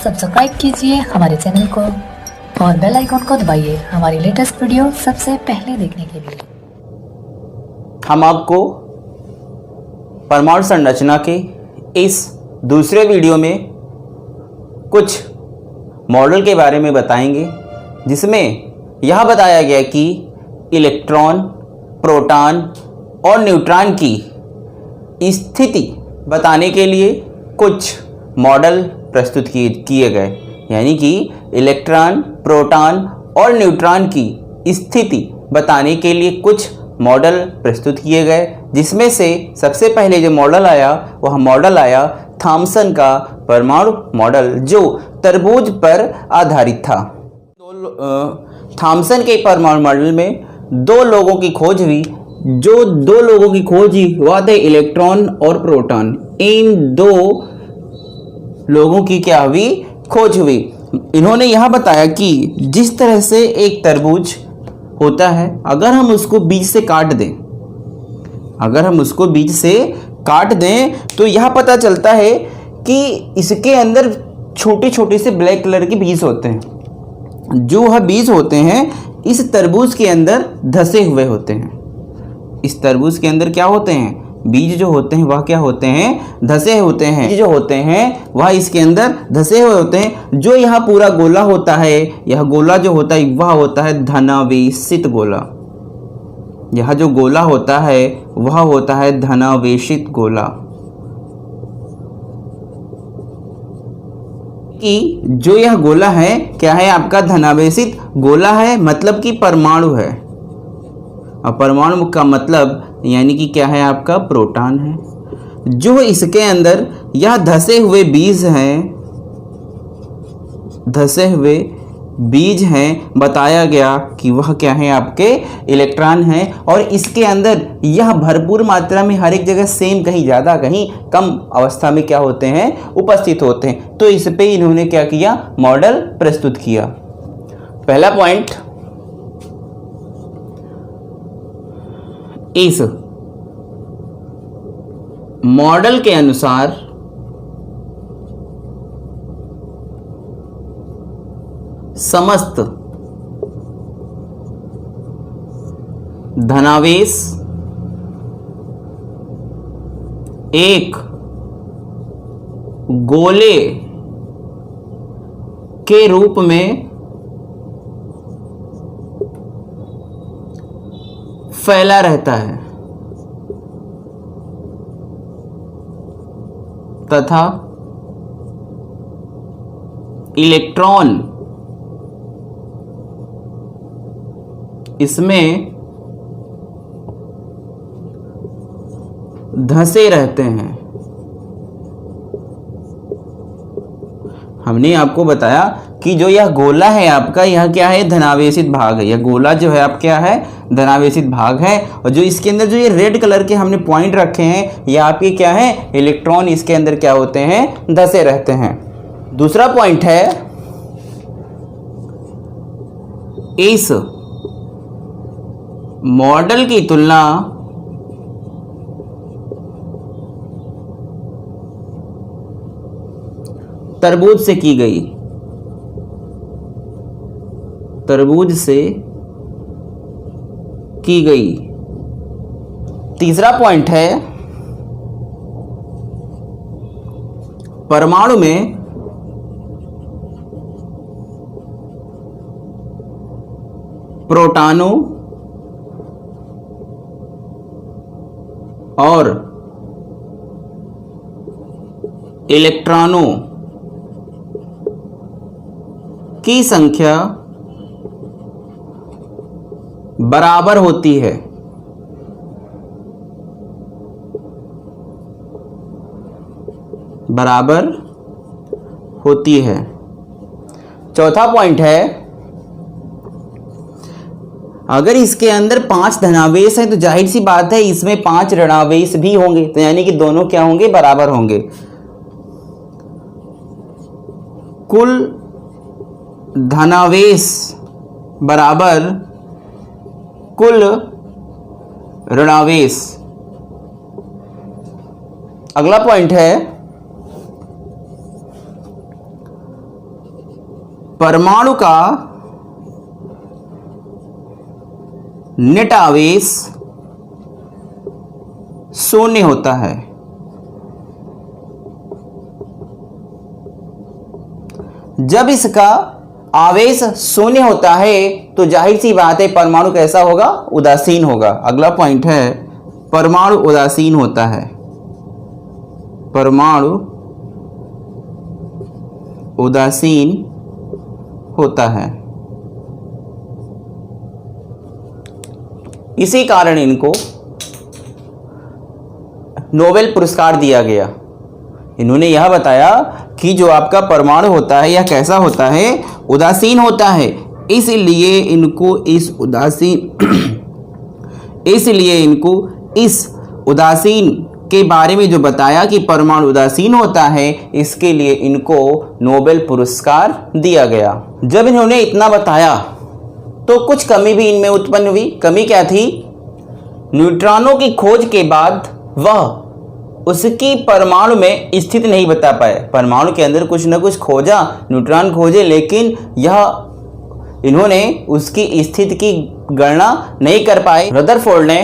Subscribe कीजिए हमारे channel को और बेल आइकन को दबाइए हमारी लेटेस्ट वीडियो सबसे पहले देखने के लिए। हम आपको परमाणु संरचना के इस दूसरे वीडियो में कुछ मॉडल के बारे में बताएंगे, जिसमें यह बताया गया कि इलेक्ट्रॉन, प्रोटॉन और न्यूट्रॉन की स्थिति बताने के लिए कुछ मॉडल प्रस्तुत किए गए। यानी कि इलेक्ट्रॉन, प्रोटॉन और न्यूट्रॉन की स्थिति बताने के लिए कुछ मॉडल प्रस्तुत किए गए, जिसमें से सबसे पहले जो मॉडल आया वह मॉडल आया थॉमसन का परमाणु मॉडल, जो तरबूज पर आधारित था। थॉमसन के परमाणु मॉडल में दो लोगों की खोज हुई। जो दो लोगों की खोज हुई वह थे इलेक्ट्रॉन और प्रोटॉन। इन दो लोगों की क्या हुई? खोज हुई। इन्होंने यह बताया कि जिस तरह से एक तरबूज होता है, अगर हम उसको बीज से काट दें तो यह पता चलता है कि इसके अंदर छोटे छोटे से ब्लैक कलर के बीज होते हैं। जो वह बीज होते हैं इस तरबूज के अंदर धसे हुए होते हैं। इस तरबूज के अंदर क्या होते हैं? बीज जो होते हैं वह क्या होते हैं? धसे होते हैं। बीज जो होते हैं वह इसके अंदर धसे हुए होते हैं। जो यह पूरा गोला होता है, यह गोला जो होता है वह होता है धनावेशित गोला। यह जो गोला होता है वह होता है धनावेशित गोला। कि जो यह गोला है क्या है? आपका धनावेशित गोला है, मतलब कि परमाणु है। और परमाणु का मतलब यानी कि क्या है? आपका प्रोटॉन है। जो इसके अंदर यह धसे हुए बीज हैं, बताया गया कि वह क्या है? आपके इलेक्ट्रॉन हैं। और इसके अंदर यह भरपूर मात्रा में हर एक जगह सेम, कहीं ज़्यादा कहीं कम अवस्था में क्या होते हैं? उपस्थित होते हैं। तो इस पे इन्होंने क्या किया? मॉडल प्रस्तुत किया। पहला पॉइंट, इस मॉडल के अनुसार समस्त धनावेश एक गोले के रूप में फैला रहता है तथा इलेक्ट्रॉन इसमें धसे रहते हैं। हमने आपको बताया कि जो यह गोला है आपका, यह क्या है? धनावेशित भाग है। यह गोला जो है आप क्या है? धनावेशित भाग है। और जो इसके अंदर जो ये रेड कलर के हमने पॉइंट रखे हैं, ये आपके क्या है? इलेक्ट्रॉन इसके अंदर क्या होते हैं? धसे रहते हैं। दूसरा पॉइंट है, इस मॉडल की तुलना तरबूज से की गई। तीसरा पॉइंट है, परमाणु में प्रोटॉनों और इलेक्ट्रॉनों की संख्या बराबर होती है। चौथा पॉइंट है, अगर इसके अंदर 5 धनावेश है तो जाहिर सी बात है इसमें 5 ऋणावेश भी होंगे। तो यानी कि दोनों क्या होंगे? बराबर होंगे। कुल धनावेश बराबर कुल ऋणावेश। अगला पॉइंट है परमाणु का नेट आवेश शून्य होता है। जब इसका आवेश शून्य होता है तो जाहिर सी बात है परमाणु कैसा होगा, उदासीन होगा। अगला पॉइंट है परमाणु उदासीन होता है। परमाणु उदासीन होता है। इसी कारण इनको नोबेल पुरस्कार दिया गया। इन्होंने यह बताया कि जो आपका परमाणु होता है यह कैसा होता है, उदासीन होता है। इसलिए इनको इस उदासीन के बारे में जो बताया कि परमाणु उदासीन होता है, इसके लिए इनको नोबेल पुरस्कार दिया गया। जब इन्होंने इतना बताया तो कुछ कमी भी इनमें उत्पन्न हुई। कमी क्या थी? न्यूट्रॉनों की खोज के बाद वह उसकी परमाणु में स्थिति नहीं बता पाए। परमाणु के अंदर कुछ न कुछ खोजा, न्यूट्रॉन खोजे, लेकिन यह इन्होंने उसकी स्थिति की गणना नहीं कर पाए। रदरफोर्ड ने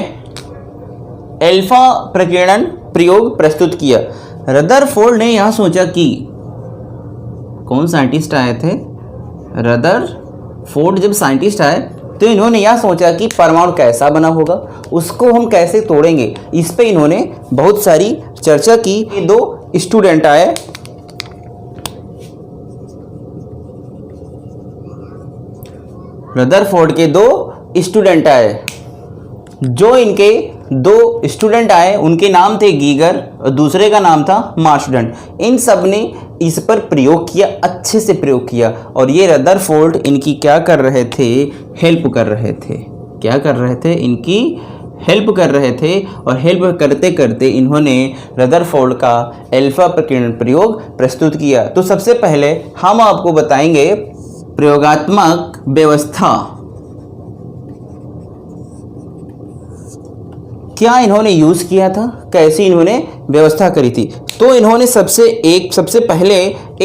अल्फा प्रकीर्णन प्रयोग प्रस्तुत किया। रदरफोर्ड ने यह सोचा कि कौन साइंटिस्ट आए थे? रदरफोर्ड जब साइंटिस्ट आए तो इन्होंने यह सोचा कि परमाणु कैसा बना होगा, उसको हम कैसे तोड़ेंगे। इस पे इन्होंने बहुत सारी चर्चा की। दो स्टूडेंट आए, रदरफोर्ड के दो स्टूडेंट आए। जो इनके दो स्टूडेंट आए उनके नाम थे गीगर और दूसरे का नाम था मार्शडन। इन सब ने इस पर प्रयोग किया, अच्छे से प्रयोग किया। और ये रदरफोर्ड इनकी क्या कर रहे थे? हेल्प कर रहे थे। क्या कर रहे थे? इनकी हेल्प कर रहे थे। और हेल्प करते करते इन्होंने रदरफोर्ड का अल्फा प्रकीर्णन प्रयोग प्रस्तुत किया। तो सबसे पहले हम आपको बताएंगे प्रयोगात्मक व्यवस्था क्या इन्होंने यूज किया था, कैसी इन्होंने व्यवस्था करी थी। तो इन्होंने सबसे पहले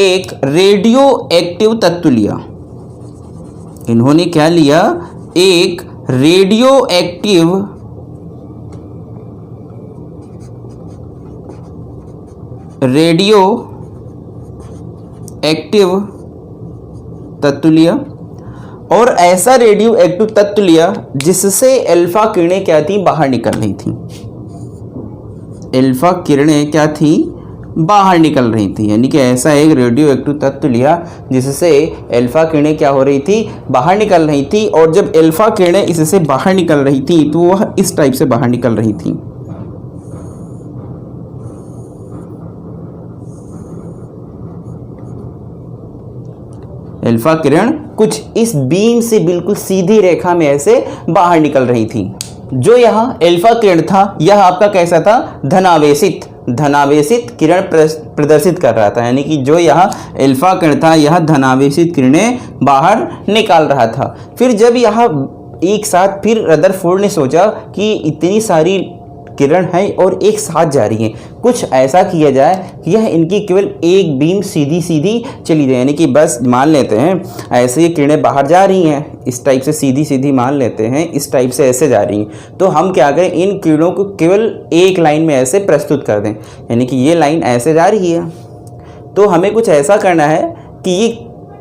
एक रेडियो एक्टिव तत्व लिया। इन्होंने क्या लिया? एक रेडियो एक्टिव तत्व लिया और ऐसा रेडियो एक्टिव तत्व लिया जिससे अल्फा किरणें क्या थी? बाहर निकल रही थी। अल्फा किरणें क्या थी? बाहर निकल रही थी। यानी कि ऐसा एक रेडियो एक्टिव तत्व लिया जिससे अल्फा किरणें क्या हो रही थी? बाहर निकल रही थी। और जब अल्फा किरणें इससे बाहर निकल रही थी तो वह इस टाइप से बाहर निकल रही थी। अल्फा किरण कुछ इस बीम से बिल्कुल सीधी रेखा में ऐसे बाहर निकल रही थी। जो यहाँ अल्फा किरण था यह आपका कैसा था? धनावेशित किरण प्रदर्शित कर रहा था। यानी कि जो यहाँ अल्फा किरण था यह धनावेशित किरणें बाहर निकाल रहा था। फिर जब यह एक साथ, फिर रदरफोर्ड ने सोचा कि इतनी सारी किरण है और एक साथ जा रही हैं, कुछ ऐसा किया जाए कि यह इनकी केवल एक बीम सीधी सीधी चली जाए। यानी कि बस मान लेते हैं ऐसे ये किरणें बाहर जा रही हैं, इस टाइप से सीधी सीधी मान लेते हैं, इस टाइप से ऐसे जा रही हैं। तो हम क्या करें, इन किरणों को केवल एक लाइन में ऐसे प्रस्तुत कर दें। यानी कि ये लाइन ऐसे जा रही है तो हमें कुछ ऐसा करना है कि ये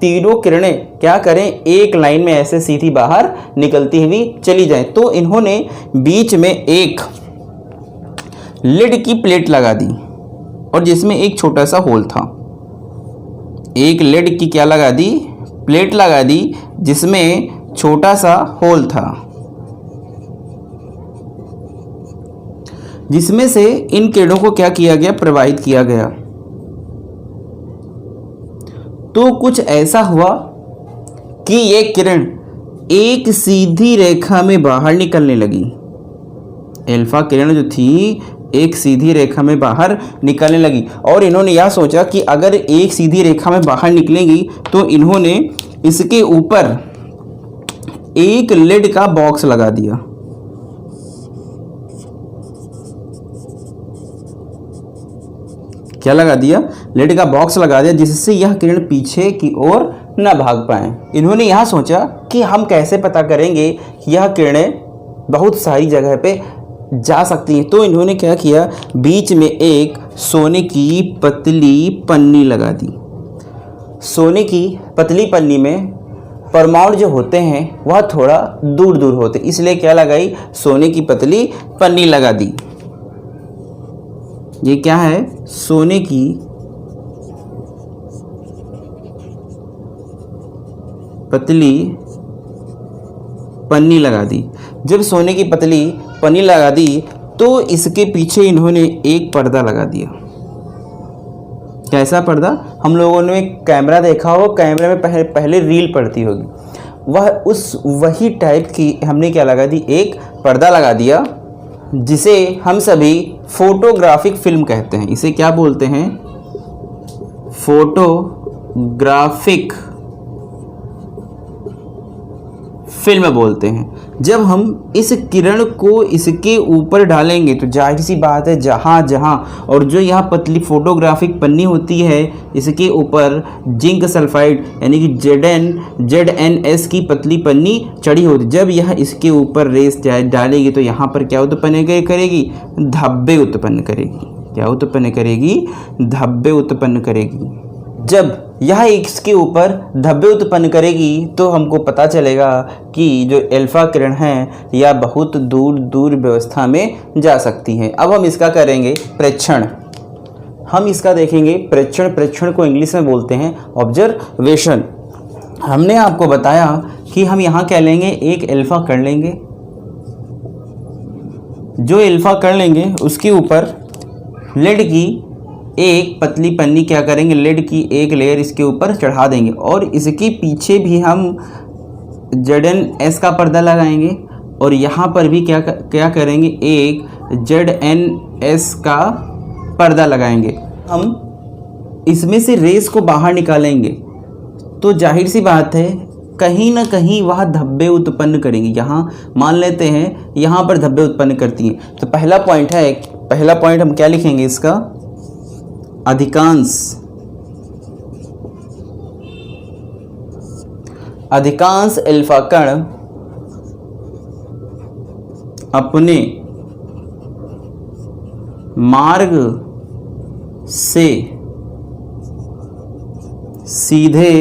तीनों किरणें क्या करें, एक लाइन में ऐसे सीधी बाहर निकलती हुई चली जाएं। तो इन्होंने बीच में एक लिड की प्लेट लगा दी और जिसमें एक छोटा सा होल था। एक लिड की क्या लगा दी? प्लेट लगा दी जिसमें छोटा सा होल था, जिसमें से इन किरणों को क्या किया गया? प्रवाहित किया गया। तो कुछ ऐसा हुआ कि ये किरण एक सीधी रेखा में बाहर निकलने लगी। अल्फा किरण जो थी एक सीधी रेखा में बाहर निकलने लगी। और इन्होंने यह सोचा कि अगर एक सीधी रेखा में बाहर निकलेंगी तो इन्होंने इसके ऊपर एक लिड का बॉक्स लगा दिया। क्या लगा दिया, लेड का बॉक्स लगा दिया, जिससे यह किरण पीछे की ओर न भाग पाए। इन्होंने यहाँ सोचा कि हम कैसे पता करेंगे कि यह किरणें बहुत सारी जगह पे जा सकती हैं। तो इन्होंने क्या किया, बीच में एक सोने की पतली पन्नी लगा दी। सोने की पतली पन्नी में परमाणु जो होते हैं वह थोड़ा दूर दूर होते, इसलिए क्या लगाई, सोने की पतली पन्नी लगा दी। ये क्या है, सोने की पतली पन्नी लगा दी। जब सोने की पतली पन्नी लगा दी तो इसके पीछे इन्होंने एक पर्दा लगा दिया। कैसा पर्दा, हम लोगों ने कैमरा देखा हो, कैमरे में पहले रील पड़ती होगी, वही टाइप की हमने क्या लगा दी, एक पर्दा लगा दिया, जिसे हम सभी फोटोग्राफिक फिल्म कहते हैं। इसे क्या बोलते हैं, फोटोग्राफिक फिल्म बोलते हैं। जब हम इस किरण को इसके ऊपर डालेंगे तो जाहिर सी बात है जहाँ जहाँ, और जो यहाँ पतली फोटोग्राफिक पन्नी होती है इसके ऊपर जिंक सल्फाइड यानी कि ZnS की पतली पन्नी चढ़ी होती। जब यह इसके ऊपर रेस डालेगी तो यहाँ पर क्या उत्पन्न करेगी, धब्बे उत्पन्न करेगी। क्या उत्पन्न करेगी, धब्बे उत्पन्न करेगी। जब यह इसके ऊपर धब्बे उत्पन्न करेगी तो हमको पता चलेगा कि जो अल्फा किरण है यह बहुत दूर दूर व्यवस्था में जा सकती हैं। अब हम इसका करेंगे प्रेक्षण। हम इसका देखेंगे प्रेक्षण। प्रेक्षण को इंग्लिश में बोलते हैं ऑब्जर्वेशन। हमने आपको बताया कि हम यहाँ क्या लेंगे, एक अल्फा कण लेंगे। जो अल्फा कण लेंगे उसके ऊपर लेड की एक पतली पन्नी क्या करेंगे, लेड की एक लेयर इसके ऊपर चढ़ा देंगे और इसके पीछे भी हम ZnS का पर्दा लगाएंगे और यहाँ पर भी क्या करेंगे, एक ZnS का पर्दा लगाएंगे। हम इसमें से रेस को बाहर निकालेंगे तो जाहिर सी बात है कहीं ना कहीं वह धब्बे उत्पन्न करेंगी। यहाँ मान लेते हैं यहाँ पर धब्बे उत्पन्न करती हैं। तो पहला पॉइंट हम क्या लिखेंगे, इसका अधिकांश अल्फा कण अपने मार्ग से सीधे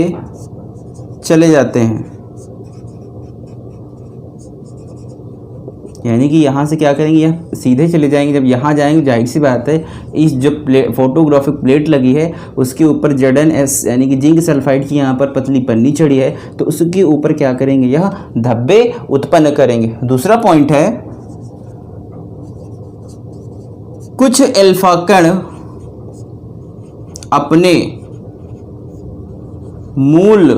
चले जाते हैं। यानी कि यहाँ से क्या करेंगे, यह सीधे चले जाएंगे। जब यहाँ जाएंगे जाहिर सी बात है इस जो फोटोग्राफिक प्लेट लगी है उसके ऊपर ZnS यानी कि जिंक सल्फाइड की यहाँ पर पतली पन्नी चढ़ी है तो उसके ऊपर क्या करेंगे, यह धब्बे उत्पन्न करेंगे। दूसरा पॉइंट है, कुछ अल्फा कण अपने मूल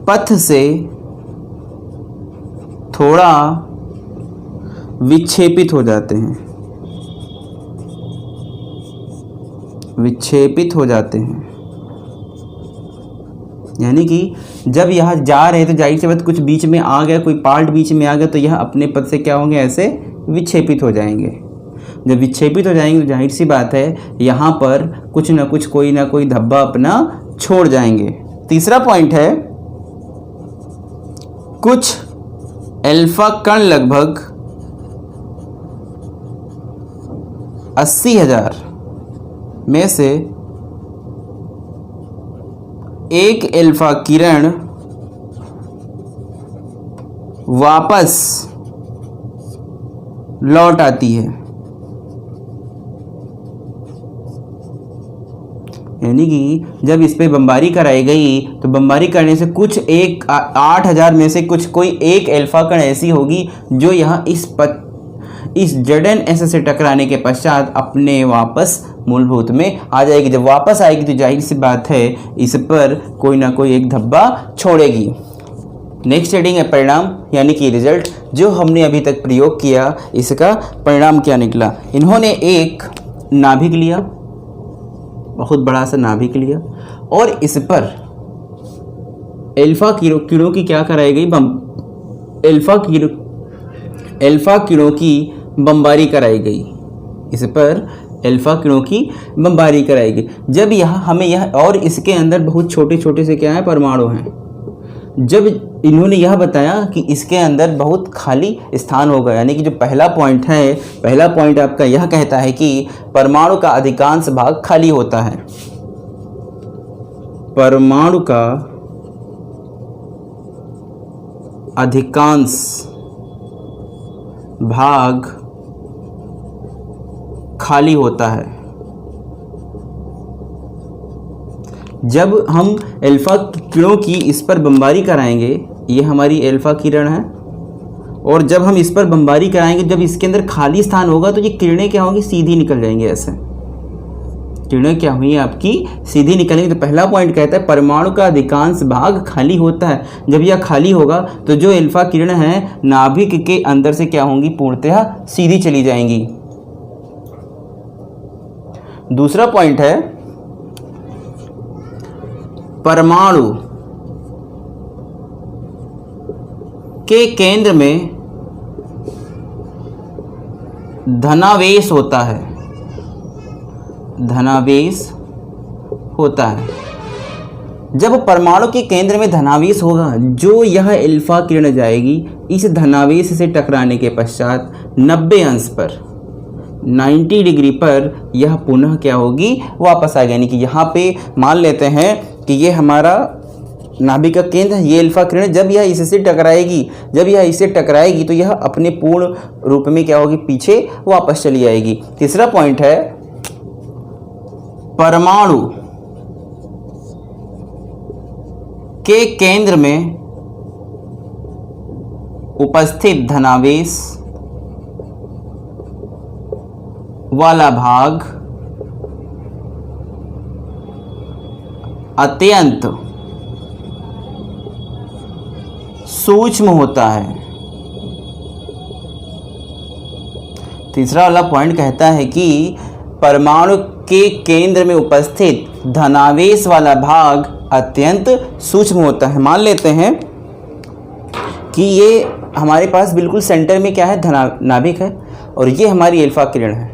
पथ से थोड़ा विक्षेपित हो जाते हैं। यानी कि जब यह जा रहे तो जाहिर सी बात कुछ बीच में आ गया, कोई पार्ट बीच में आ गया तो यह अपने पथ से क्या होंगे, ऐसे विक्षेपित हो जाएंगे। जब विक्षेपित हो जाएंगे तो जाहिर सी बात है यहाँ पर कुछ ना कुछ कोई ना कोई धब्बा अपना छोड़ जाएंगे। तीसरा पॉइंट है, कुछ अल्फा कण लगभग 80,000 में से एक अल्फा किरण वापस लौट आती है। यानी कि जब इस पे बमबारी कराई गई तो बमबारी करने से कुछ 8,000 में से कोई एक अल्फा कण ऐसी होगी जो यहाँ इस ZnS से टकराने के पश्चात अपने वापस मूलभूत में आ जाएगी। जब वापस आएगी तो जाहिर सी बात है इस पर कोई ना कोई एक धब्बा छोड़ेगी। नेक्स्ट हेडिंग है परिणाम यानी कि रिजल्ट। जो हमने अभी तक प्रयोग किया इसका परिणाम क्या निकला। इन्होंने एक नाभिक लिया, बहुत बड़ा सा नाभिक लिया और इस पर अल्फा किरणों की क्या कराई गई, अल्फा किरणों की बमबारी कराई गई। इस पर अल्फा किरणों की बमबारी कराएगी। जब यह और इसके अंदर बहुत छोटे छोटे से क्या है, परमाणु हैं। जब इन्होंने यह बताया कि इसके अंदर बहुत खाली स्थान होगा, यानी कि जो पहला पॉइंट है, पहला पॉइंट आपका यह कहता है कि परमाणु का अधिकांश भाग खाली होता है। परमाणु का अधिकांश भाग खाली होता है। जब हम अल्फा किरणों की इस पर बमबारी कराएंगे, ये हमारी अल्फा किरण है, और जब हम इस पर बमबारी कराएंगे, जब इसके अंदर खाली स्थान होगा तो ये किरणें क्या होंगी, सीधी निकल जाएंगी। ऐसे किरणें क्या हुई आपकी, सीधी निकलेंगी। तो पहला पॉइंट कहता है परमाणु का अधिकांश भाग खाली होता है। जब यह खाली होगा तो जो अल्फा किरण है नाभिक के अंदर से क्या होंगी, पूर्णतः सीधी चली जाएंगी। दूसरा पॉइंट है परमाणु के केंद्र में धनावेश होता है। धनावेश होता है। जब परमाणु के केंद्र में धनावेश होगा, जो यह अल्फा किरण जाएगी, इस धनावेश से टकराने के पश्चात 90 अंश पर, 90 डिग्री पर यह पुनः क्या होगी, वापस आएगी। यानी कि यहाँ पे मान लेते हैं कि ये हमारा नाभिक का केंद्र है, ये अल्फा किरण, जब यह इससे टकराएगी, जब यह इससे टकराएगी तो यह अपने पूर्ण रूप में क्या होगी, पीछे वापस चली जाएगी। तीसरा पॉइंट है परमाणु के केंद्र में उपस्थित धनावेश वाला भाग अत्यंत सूक्ष्म होता है। तीसरा वाला पॉइंट कहता है कि परमाणु के केंद्र में उपस्थित धनावेश वाला भाग अत्यंत सूक्ष्म होता है। मान लेते हैं कि ये हमारे पास बिल्कुल सेंटर में क्या है, नाभिक है, और ये हमारी अल्फा किरण है।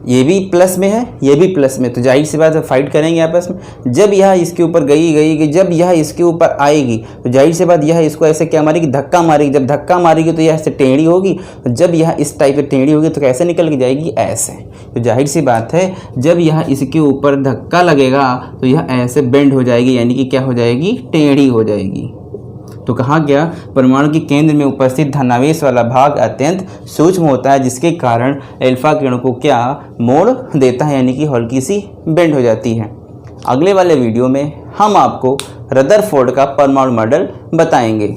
ये भी प्लस में है, ये भी प्लस में, तो जाहिर सी बात है फाइट करेंगे आपस में। जब यह इसके ऊपर गई, जब यह इसके ऊपर आएगी तो जाहिर सी बात यह इसको ऐसे क्या मारेगी, धक्का मारेगी। जब धक्का मारेगी तो यह ऐसे टेढ़ी होगी, तो जब यह इस टाइप से टेढ़ी होगी तो कैसे निकल के जाएगी, ऐसे। तो जाहिर सी बात है जब यह इसके ऊपर धक्का लगेगा तो यह ऐसे बेंड हो जाएगी, यानी कि क्या हो जाएगी, टेढ़ी हो जाएगी। तो कहा गया परमाणु के केंद्र में उपस्थित धनावेश वाला भाग अत्यंत सूक्ष्म होता है, जिसके कारण अल्फा किरण को क्या मोड़ देता है, यानी कि हल्की सी बेंड हो जाती है। अगले वाले वीडियो में हम आपको रदरफोर्ड का परमाणु मॉडल बताएंगे।